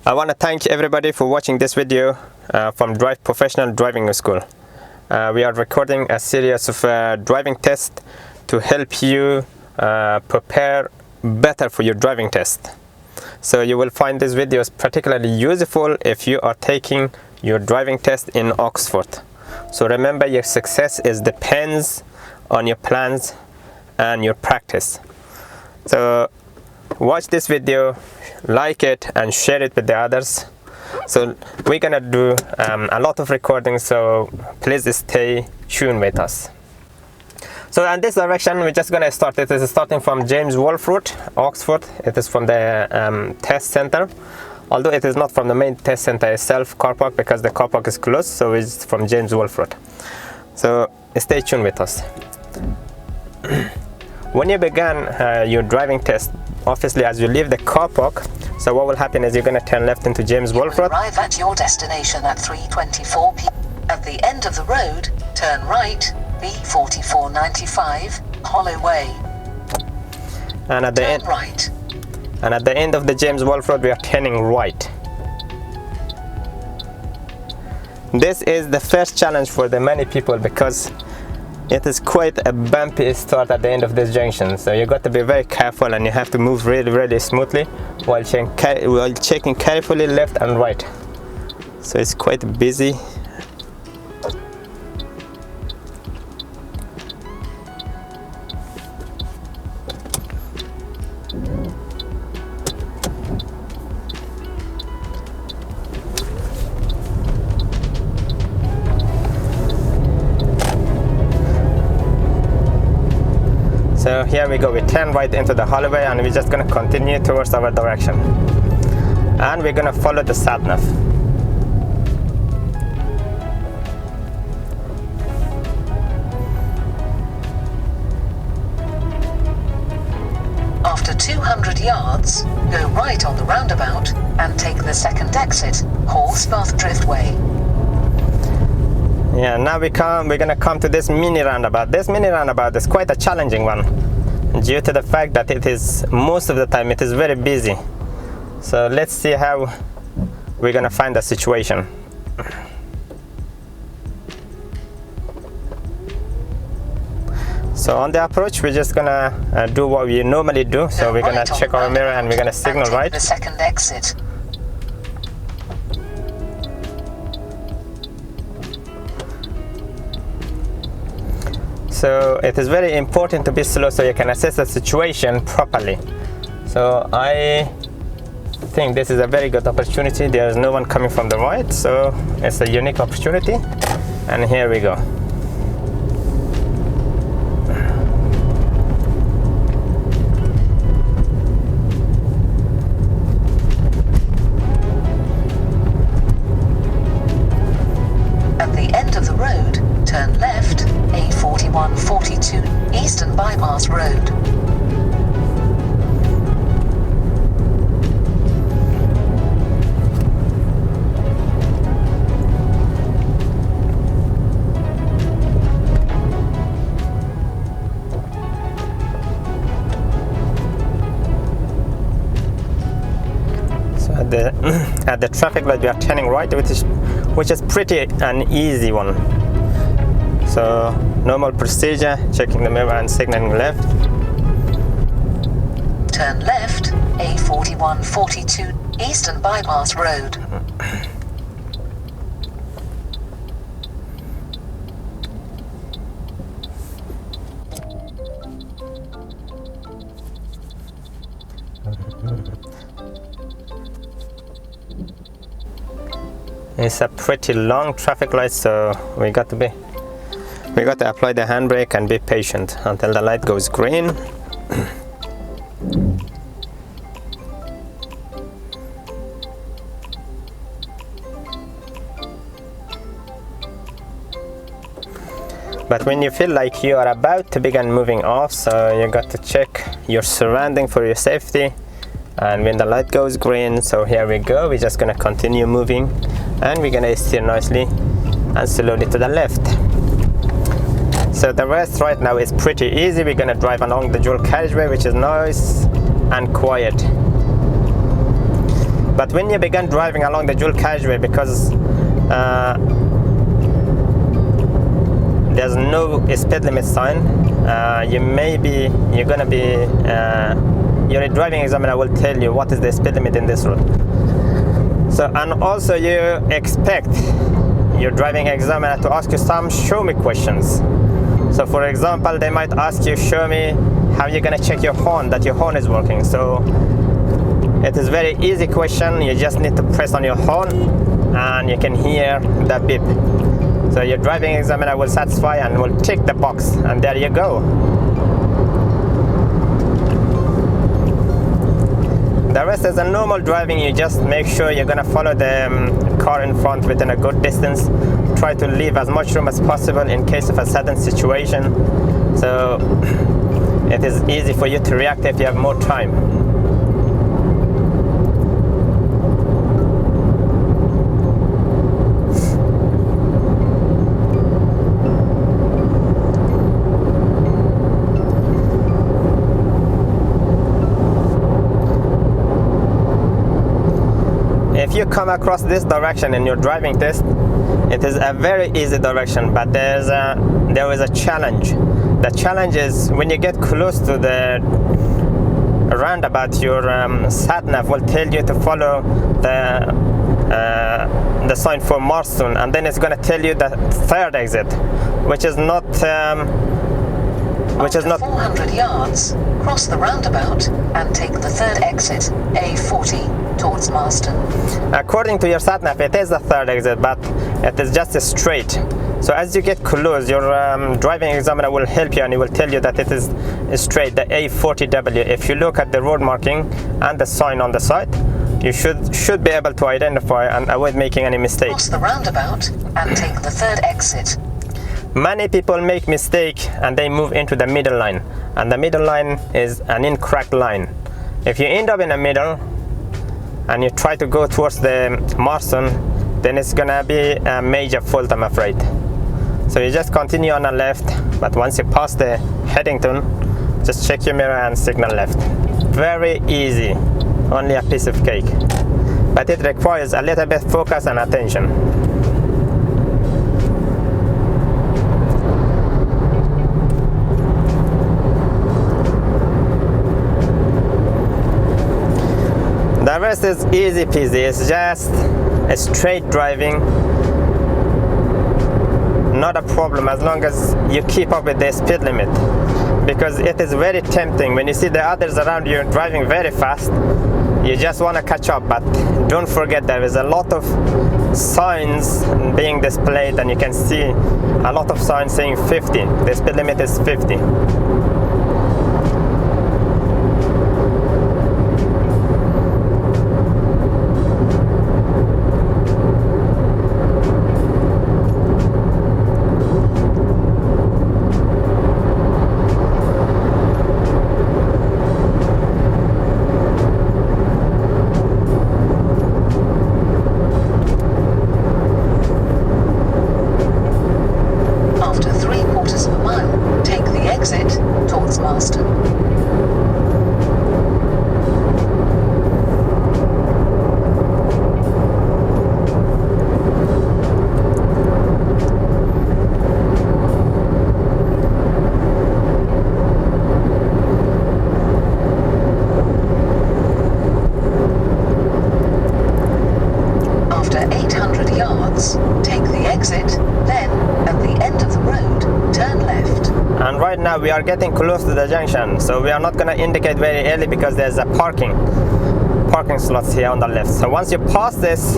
I want to thank everybody for watching this video from Drive Professional Driving School. We are recording a series of driving tests to help you prepare better for your driving test. So you will find these videos particularly useful if you are taking your driving test in Oxford. So remember, your success depends on your plans and your practice. So watch this video, like it and share it with the others. So we're gonna do a lot of recordings, so please stay tuned with us. So in this direction we're just gonna start. It is starting from James Wolfe Road, Oxford. It is from the test center, although it is not from the main test center itself, car park, because the car park is closed. So it's from James Wolfe Road. So stay tuned with us. When you begin your driving test, obviously as you leave the car park, so what will happen is you're going to turn left into James Wolfe Road. Arrive at your destination at 3:24 p.m. At the end of the road, turn right, B4495, Holloway. And at the end, right. And at the end of the James Wolfe Road, we are turning right. This is the first challenge for the many people because it is quite a bumpy start at the end of this junction. So you got to be very careful and you have to move really smoothly while checking carefully left and right. So it's quite busy. So here we go, we turn right into the Holloway and we're just going to continue towards our direction. And we're going to follow the sat-nav. After 200 yards, go right on the roundabout and take the second exit, Horsepath Driftway. Yeah, now we're gonna come to this mini roundabout. This mini roundabout is quite a challenging one due to the fact that it is, most of the time, it is very busy. So let's see how we're gonna find the situation. So on the approach, we're just gonna do what we normally do. So we're gonna check our mirror and we're gonna signal right. The second exit. So it is very important to be slow so you can assess the situation properly. So I think this is a very good opportunity. There is no one coming from the right, so it's a unique opportunity. And here we go. At the end of the road, turn left, A4142, Eastern Bypass Road. So at the traffic light we are turning right, which is pretty an easy one. So normal procedure, checking the mirror and signaling left. Turn left, A4142, Eastern Bypass Road. It's a pretty long traffic light, so we got to apply the handbrake and be patient until the light goes green. But when you feel like you are about to begin moving off, so you got to check your surrounding for your safety. And when the light goes green, so here we go, we're just gonna continue moving and we're gonna steer nicely and slowly to the left. So the rest right now is pretty easy. We're gonna drive along the dual carriageway, which is nice and quiet. But when you begin driving along the dual carriageway, because there's no speed limit sign, you're gonna be your driving examiner will tell you what is the speed limit in this road. So, and also you expect your driving examiner to ask you some show me questions. So for example, they might ask you, show me how you're gonna check your horn, that your horn is working. So it is very easy question. You just need to press on your horn and you can hear the beep. So your driving examiner will satisfy and will tick the box, and there you go. The rest is a normal driving. You just make sure you're gonna follow the car in front within a good distance. Try to leave as much room as possible in case of a sudden situation. So it is easy for you to react if you have more time. If you come across this direction in your driving test, it is a very easy direction, but there is a challenge. The challenge is when you get close to the roundabout, your sat-nav will tell you to follow the sign for Marston, and then it's going to tell you the third exit, which is not 400 yards, cross the roundabout and take the third exit, A40, towards Marston. According to your sat-nav, it is the third exit, but it is just straight. So as you get close, your driving examiner will help you and he will tell you that it is straight, the A40W. If you look at the road marking and the sign on the side, you should be able to identify and avoid making any mistakes. Cross the roundabout and take the third exit. Many people make mistake and they move into the middle line, and the middle line is an incorrect line. If you end up in the middle and you try to go towards the Marston, then it's gonna be a major fault, I'm afraid. So you just continue on the left, but once you pass the Headington, just check your mirror and signal left. Very easy, only a piece of cake, but it requires a little bit focus and attention. The rest is easy peasy. It's just a straight driving, not a problem as long as you keep up with the speed limit, because it is very tempting when you see the others around you driving very fast. You just want to catch up, but don't forget there is a lot of signs being displayed, and you can see a lot of signs saying 50. The speed limit is 50. Marston. After 800 yards, take the exit, then at the end of the road, turn left. And right now we are getting close to the junction, so we are not going to indicate very early because there's a parking slots here on the left. So once you pass this,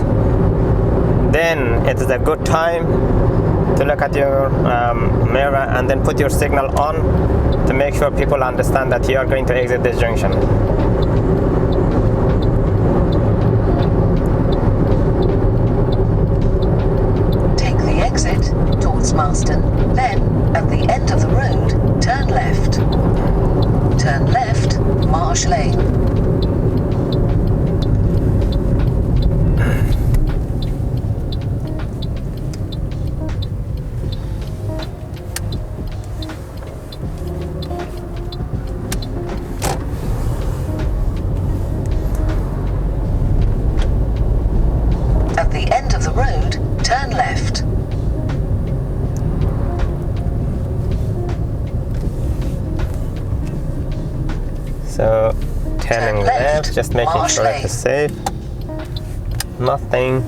then it is a good time to look at your mirror and then put your signal on to make sure people understand that you are going to exit this junction. Take the exit towards Marston, then at the end of the road, turn left. Turn left, Marsh Lane. just making sure it is safe. Nothing.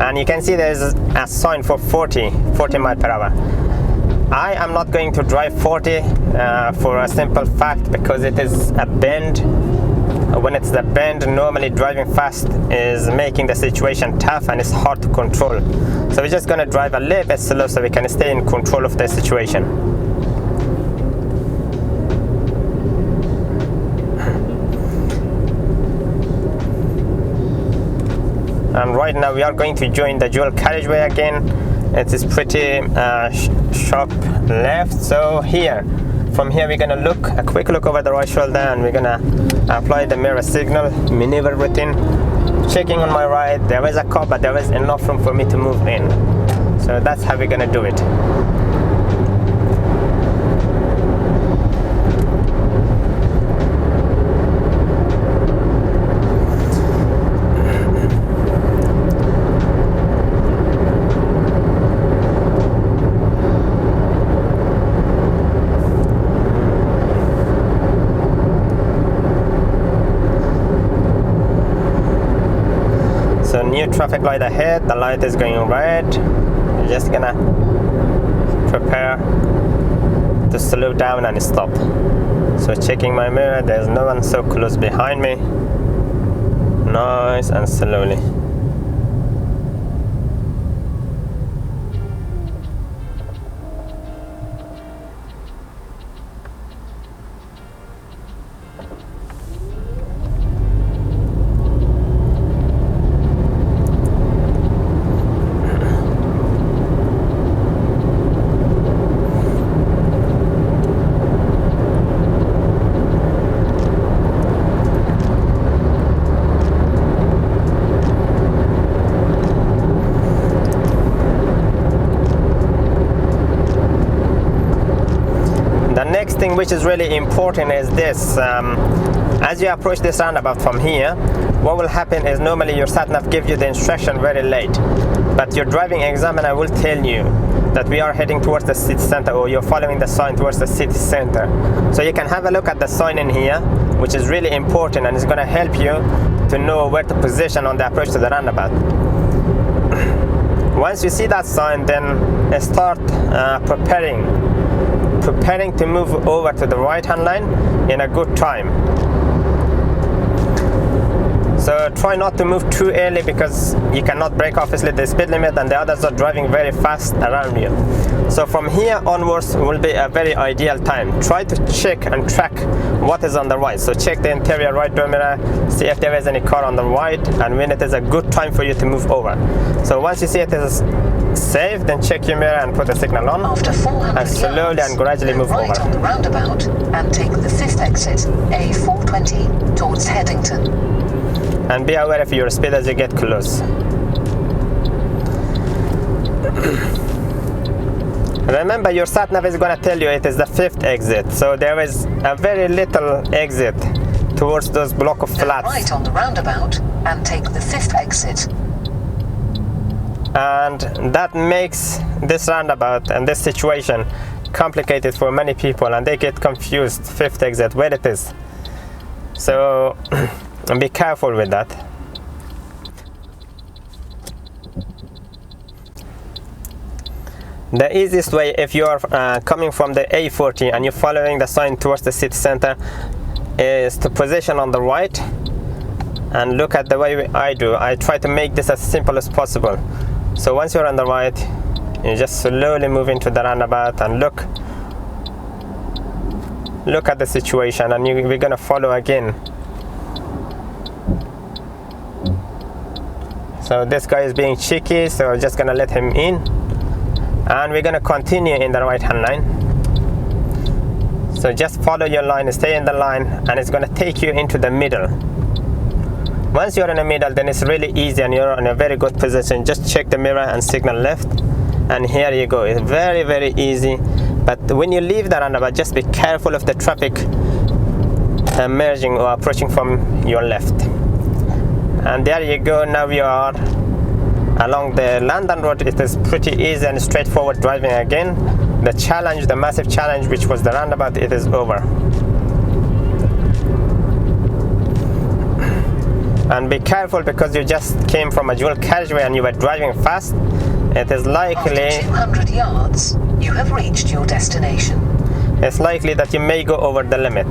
And you can see there's a sign for 40 miles per hour. I am not going to drive 40 for a simple fact because it is a bend. When it's the bend, normally driving fast is making the situation tough and it's hard to control. So we're just going to drive a little bit slow so we can stay in control of the situation. And right now we are going to join the dual carriageway again. It is pretty sharp left. So here, from here we're gonna look a quick look over the right shoulder, and we're gonna apply the mirror signal maneuver routine. Checking on my right, there is a car, but there is enough room for me to move in. So that's how we're gonna do it. So new traffic light ahead, the light is going red. We're just gonna prepare to slow down and stop. So checking my mirror, there's no one so close behind me. Nice and slowly. Next thing which is really important is this. As you approach this roundabout from here, what will happen is normally your sat-nav gives you the instruction very late, but your driving examiner will tell you that we are heading towards the city center, or you're following the sign towards the city center. So you can have a look at the sign in here, which is really important, and it's going to help you to know where to position on the approach to the roundabout. Once you see that sign, then start preparing to move over to the right hand line in a good time. So try not to move too early, because you cannot break obviously the speed limit and the others are driving very fast around you. So from here onwards will be a very ideal time. Try to check and track what is on the right. So check the interior right door mirror, see if there is any car on the right, and when it is a good time for you to move over. So once you see it is safe, then check your mirror and put the signal on. After 400 and slowly yards, and gradually move right over. on the roundabout and take the 5th exit, A420, towards Headington. And be aware of your speed as you get close. Remember, your sat-nav is going to tell you it is the 5th exit, so there is a very little exit towards those block of flats. Right on the roundabout and take the 5th exit. And that makes this roundabout and this situation complicated for many people, and they get confused 5th exit where it is. So be careful with that. The easiest way, if you are coming from the A40 and you're following the sign towards the city center, is to position on the right and look at the way I do. I try to make this as simple as possible. So once you're on the right, you just slowly move into the roundabout and look at the situation, and we're gonna follow again. So this guy is being cheeky, so we're just gonna let him in, and we're gonna continue in the right hand line. So just follow your line, stay in the line, and it's gonna take you into the middle. Once you're in the middle, then it's really easy and you're in a very good position. Just check the mirror and signal left, and here you go. It's very, very easy. But when you leave the roundabout, just be careful of the traffic merging or approaching from your left. And there you go. Now we are along the London road. It is pretty easy and straightforward driving again. the challenge, the massive challenge, which was the roundabout, it is over. And be careful, because you just came from a dual carriageway and you were driving fast. It is likely, after 200 yards, you have reached your destination. It's likely that you may go over the limit.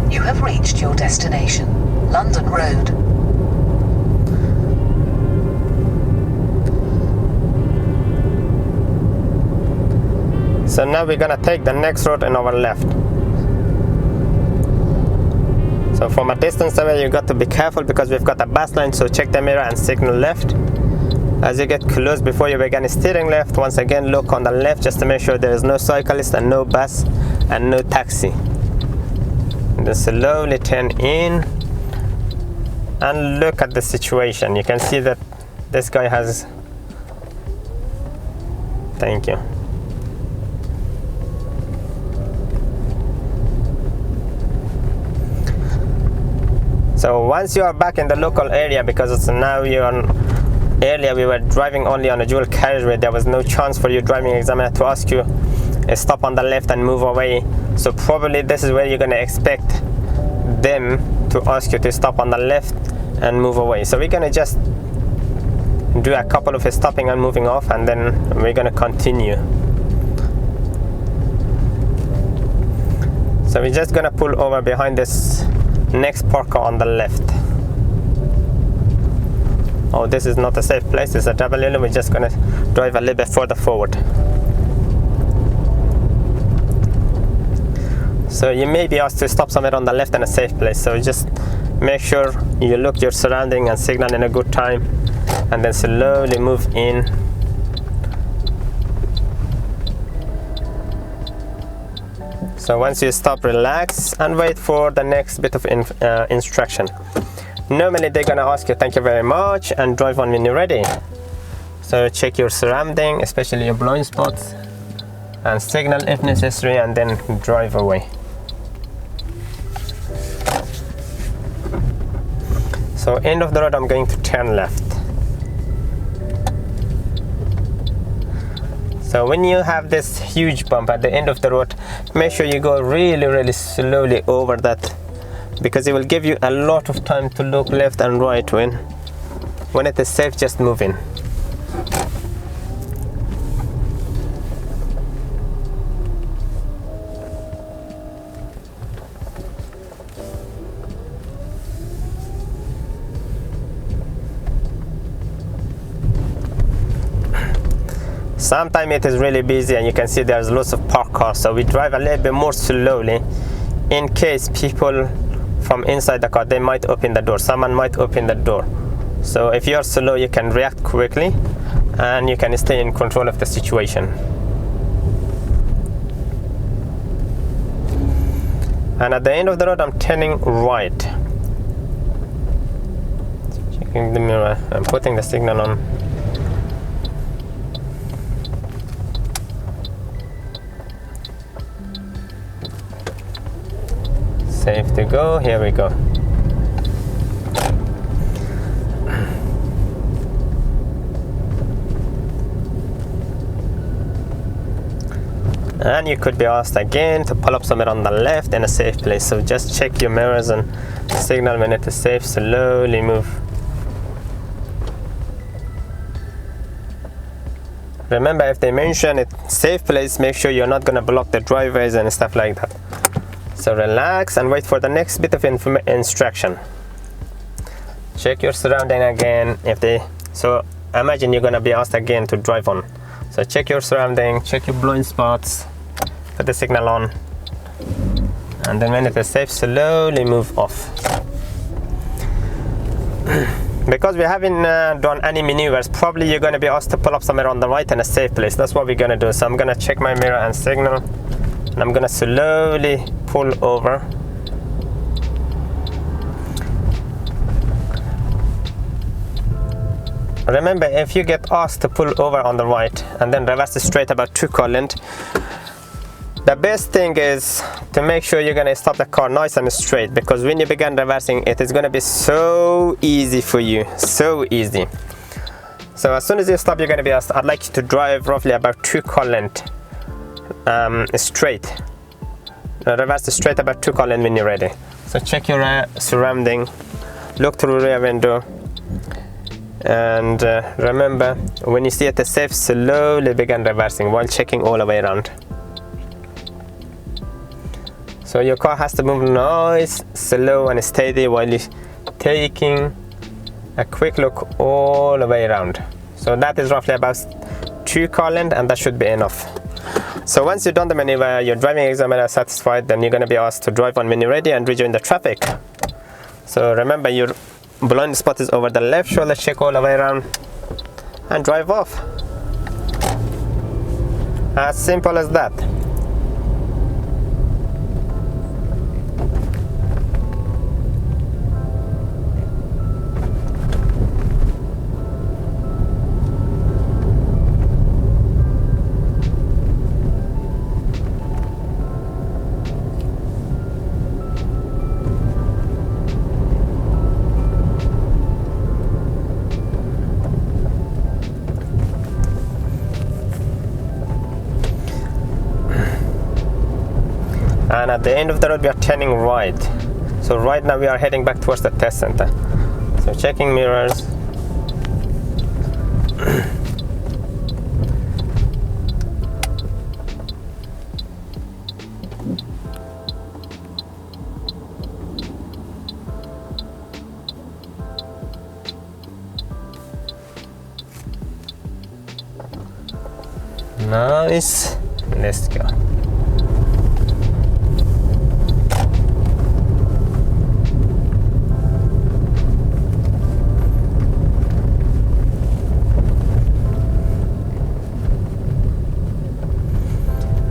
You have reached your destination, London Road. So now we're gonna take the next road on our left. So from a distance away, you got to be careful, because we've got a bus line, so check the mirror and signal left. As you get close, before you begin steering left, once again look on the left just to make sure there is no cyclist and no bus and no taxi. And then slowly turn in and look at the situation. You can see that this guy has, thank you. So once you are back in the local area, because it's now earlier we were driving only on a dual carriageway, there was no chance for your driving examiner to ask you stop on the left and move away. So probably this is where you're going to expect them to ask you to stop on the left and move away. So we're going to just do a couple of stopping and moving off, and then we're going to continue. So we're just going to pull over behind this next parker on the left. Oh, this is not a safe place, it's a double yellow. We're just gonna drive a little bit further forward. So you may be asked to stop somewhere on the left in a safe place, so just make sure you look your surrounding and signal in a good time, and then slowly move in. So once you stop, relax and wait for the next bit of instruction. Normally they're gonna ask you thank you very much and drive on when you're ready. So check your surrounding, especially your blind spots, and signal if necessary, and then drive away. So end of the road, I'm going to turn left. So when you have this huge bump at the end of the road, make sure you go really slowly over that, because it will give you a lot of time to look left and right when it is safe, just move in. Sometimes it is really busy and you can see there's lots of parked cars, so we drive a little bit more slowly in case people from inside the car, they might open the door, someone might open the door. So if you're slow, you can react quickly and you can stay in control of the situation. And at the end of the road, I'm turning right. Checking the mirror, I'm putting the signal on. Safe to go, here we go. And you could be asked again to pull up somewhere on the left in a safe place, so just check your mirrors and signal when it is safe, slowly move. Remember, if they mention it safe place, make sure you're not going to block the driveways and stuff like that. So relax and wait for the next bit of instruction. Check your surrounding again. So imagine you're going to be asked again to drive on. So check your surrounding, check your blind spots, put the signal on, and then when it is safe, slowly move off. Because we haven't done any maneuvers, probably you're going to be asked to pull up somewhere on the right in a safe place. That's what we're going to do. So I'm going to check my mirror and signal, and I'm going to slowly pull over. remember, if you get asked to pull over on the right and then reverse straight about 2 car length, the best thing is to make sure you're going to stop the car nice and straight, because when you begin reversing, it is going to be so easy for you, so easy. So as soon as you stop, you're going to be asked, I'd like you to drive roughly about 2 car length straight. Reverse straight about 2 car length when you're ready. So check your surrounding, look through the rear window, and remember, when you see it safe, slowly begin reversing while checking all the way around. So your car has to move nice, slow and steady while you're taking a quick look all the way around. So that is roughly about 2 car length, and that should be enough. So once you've done the maneuver, your driving examiner is satisfied, then you're going to be asked to drive on when you're ready and rejoin the traffic. So remember, your blind spot is over the left shoulder, check all the way around and drive off. As simple as that. And at the end of the road, we are turning right. So right now we are heading back towards the test center. So checking mirrors. Nice. Let's go.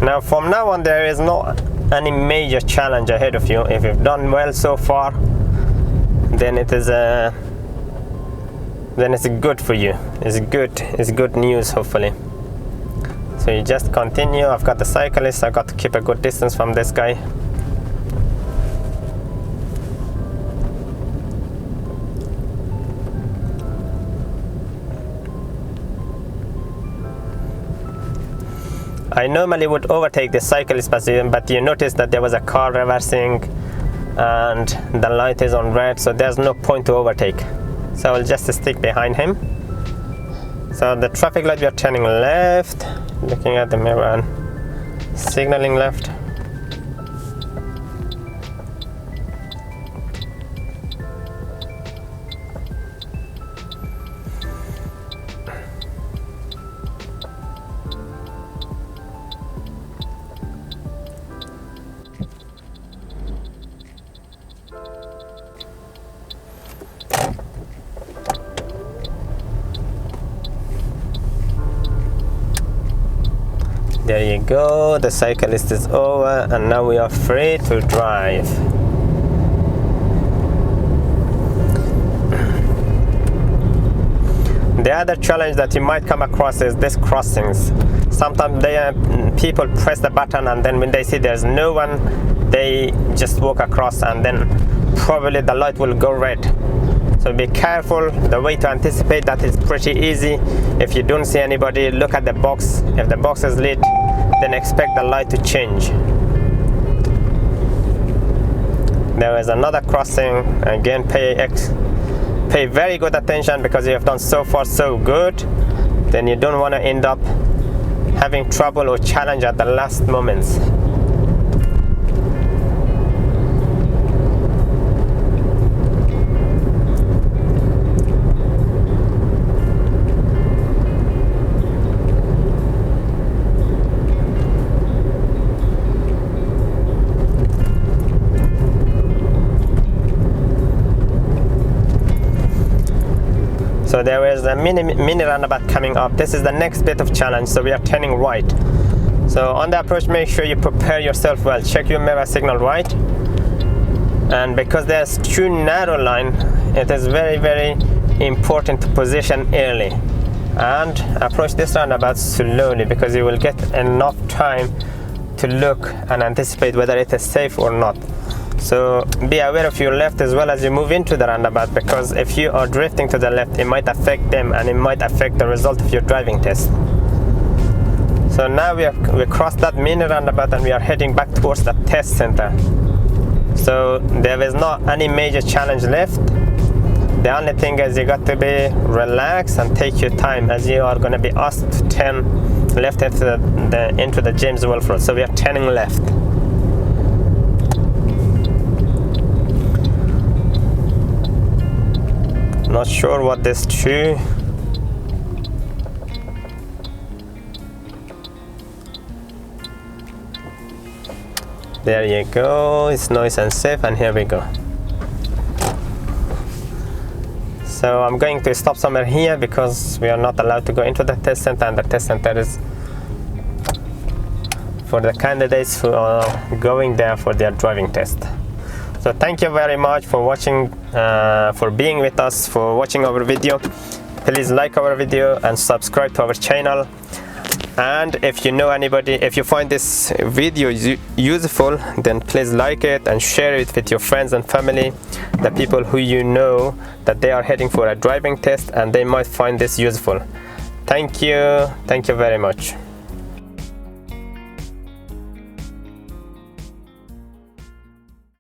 Now from now on, there is not any major challenge ahead of you. If you've done well so far, then it is it's good for you. It's good news, hopefully. So you just continue. I've got the cyclist, I've got to keep a good distance from this guy. I normally would overtake the cyclist, but you notice that there was a car reversing and the light is on red, so there's no point to overtake. So I'll just stick behind him. So the traffic light, we are turning left, looking at the mirror and signaling left. There you go, the cyclist is over, and now we are free to drive. The other challenge that you might come across is these crossings. Sometimes people press the button, and then when they see there's no one, they just walk across, and then probably the light will go red. So be careful. The way to anticipate that is pretty easy. If you don't see anybody, look at the box. If the box is lit, then expect the light to change. There is another crossing. Again, pay very good attention, because you have done so far so good. Then you don't want to end up having trouble or challenge at the last moments. So there is a mini roundabout coming up. This is the next bit of challenge, so we are turning right. So on the approach, make sure you prepare yourself well. Check your mirror signal right. And because there's too narrow line, it is very, very important to position early and approach this roundabout slowly, because you will get enough time to look and anticipate whether it is safe or not. So be aware of your left as well as you move into the roundabout, because if you are drifting to the left, it might affect them and it might affect the result of your driving test. So now we crossed that mini roundabout and we are heading back towards the test center. So there is not any major challenge left. The only thing is you got to be relaxed and take your time, as you are going to be asked to turn left into the James Wolfe Road. So we are turning left. Not sure what this to. There you go, it's nice and safe, and here we go. So I'm going to stop somewhere here because we are not allowed to go into the test center, and the test center is for the candidates who are going there for their driving test. So thank you very much for watching, for being with us, for watching our video. Please like our video and subscribe to our channel. And if you know anybody, if you find this video useful, then please like it and share it with your friends and family, the people who you know that they are heading for a driving test and they might find this useful. Thank you very much.